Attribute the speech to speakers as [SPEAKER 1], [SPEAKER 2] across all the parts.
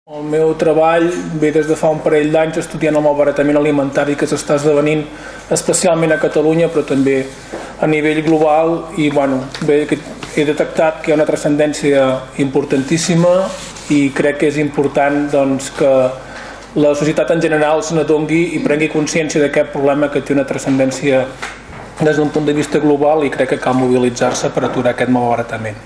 [SPEAKER 1] El meu treball ve des de fa un parell d'anys estudiant el malbaratament alimentari que s'està esdevenint especialment a Catalunya però també a nivell global i he detectat que hi ha una transcendència importantíssima i crec que és important que la societat en general se n'adoni i prengui consciència d'aquest problema que té una transcendència des d'un punt de vista global i crec que cal mobilitzar-se per aturar aquest malbaratament.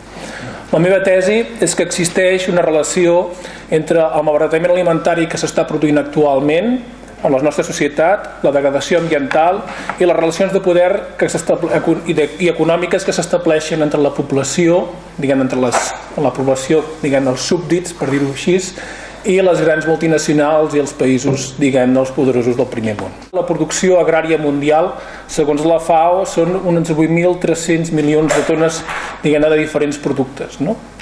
[SPEAKER 1] La meva tesi és que existeix una relació entre el malbaratament alimentari que s'està produint actualment en la nostra societat, la degradació ambiental i les relacions de poder i econòmiques que s'estableixen entre la població, els súbdits, per dir-ho així, i les grans multinacionals i els països, els poderosos del primer món. La producció agrària mundial, segons la FAO, són uns 8.300 milions de tones de diferents productes,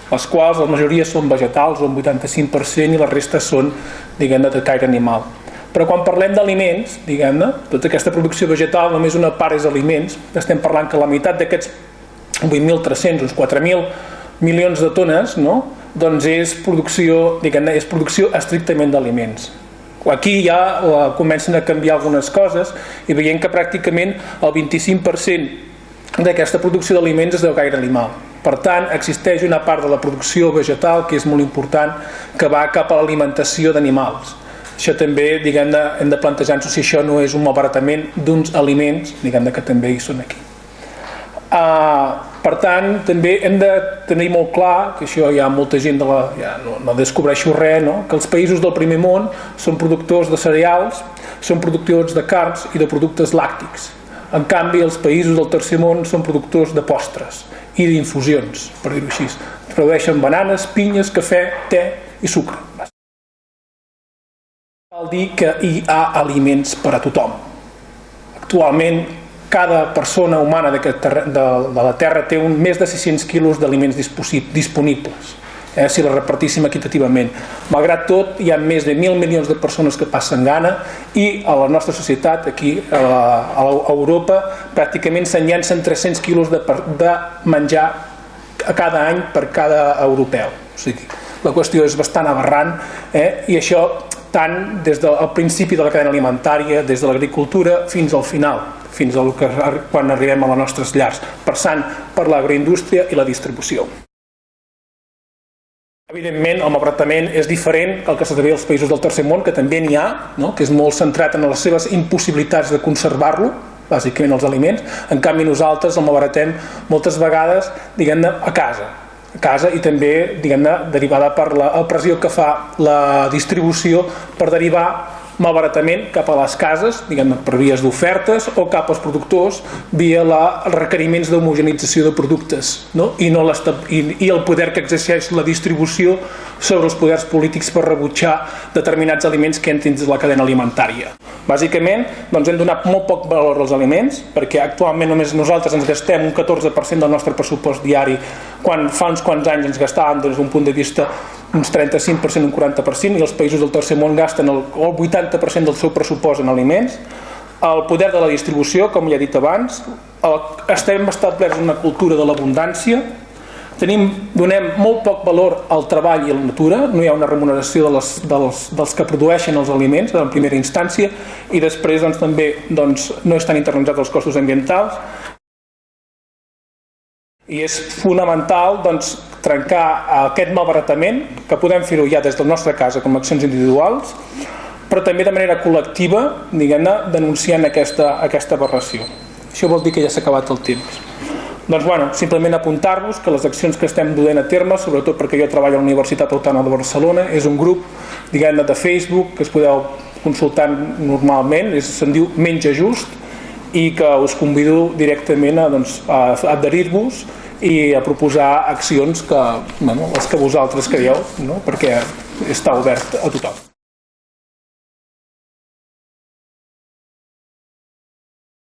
[SPEAKER 1] les quals la majoria són vegetals, un 85%, i la resta són de caire animal. Però quan parlem d'aliments, tota aquesta producció vegetal, només una part és aliments, estem parlant que la meitat d'aquests 8.300, uns 4.000 milions de tones, és producció estrictament d'aliments. Aquí ja comencen a canviar algunes coses i veiem que pràcticament el 25% d'aquesta producció d'aliments és de caire animal. Per tant, existeix una part de la producció vegetal que és molt important, que va cap a l'alimentació d'animals. Això també hem de plantejar-nos si això no és un malbaratament d'uns aliments que també hi són aquí. Per tant, també hem de tenir molt clar, que això hi ha molta gent, no descobreixo res, que els països del primer món són productors de cereals, són productors de carns i de productes làctics. En canvi, els països del tercer món són productors de postres i d'infusions, per dir-ho així. Produeixen bananes, pinyes, cafè, te i sucre. Cal dir que hi ha aliments per a tothom. Actualment, cada persona humana de la Terra té més de 600 quilos d'aliments disponibles, si la repartíssim equitativament. Malgrat tot, hi ha més de 1.000 milions de persones que passen gana i a la nostra societat, aquí a Europa, pràcticament se'n llancen 300 quilos de menjar cada any per cada europeu. O sigui, la qüestió és bastant aberrant i això tant des del principi de la cadena alimentària, des de l'agricultura fins al final, fins quan arribem a les nostres llars, passant per l'agroindústria i la distribució. Evidentment, el malbaratament és diferent que el que s'esdevé als països del tercer món, que també n'hi ha, que és molt centrat en les seves impossibilitats de conservar-lo, bàsicament els aliments. En canvi, nosaltres el malbaratem moltes vegades a casa i també derivada per la pressió que fa la distribució per derivar malbaratament cap a les cases, per vies d'ofertes o cap als productors via els requeriments d'homogenització de productes i el poder que exerceix la distribució sobre els poders polítics per rebutjar determinats aliments que entrin dins la cadena alimentària. Bàsicament, hem donat molt poc valor als aliments, perquè actualment només nosaltres ens gastem un 14% del nostre pressupost diari, quan fa uns quants anys ens gastàvem des d'un punt de vista uns 35%, un 40%, i els països del tercer món gasten el 80% del seu pressupost en aliments. El poder de la distribució, com ja he dit abans, estem establerts en una cultura de l'abundància, donem molt poc valor al treball i a la natura, no hi ha una remuneració dels que produeixen els aliments en primera instància, i després també no estan internalitzats els costos ambientals. I és fonamental trencar aquest malbaratament, que podem fer-ho ja des de la nostra casa com a accions individuals, però també de manera col·lectiva, denunciant aquesta aberració. Això vol dir que ja s'ha acabat el temps. Simplement apuntar-vos que les accions que estem duent a terme, sobretot perquè jo treballo a la Universitat Autònoma de Barcelona, és un grup de Facebook que es podeu consultar normalment, se'n diu Menja Just, i que us convido directament a adherir-vos i a proposar accions les que vosaltres creieu, perquè està obert a tothom.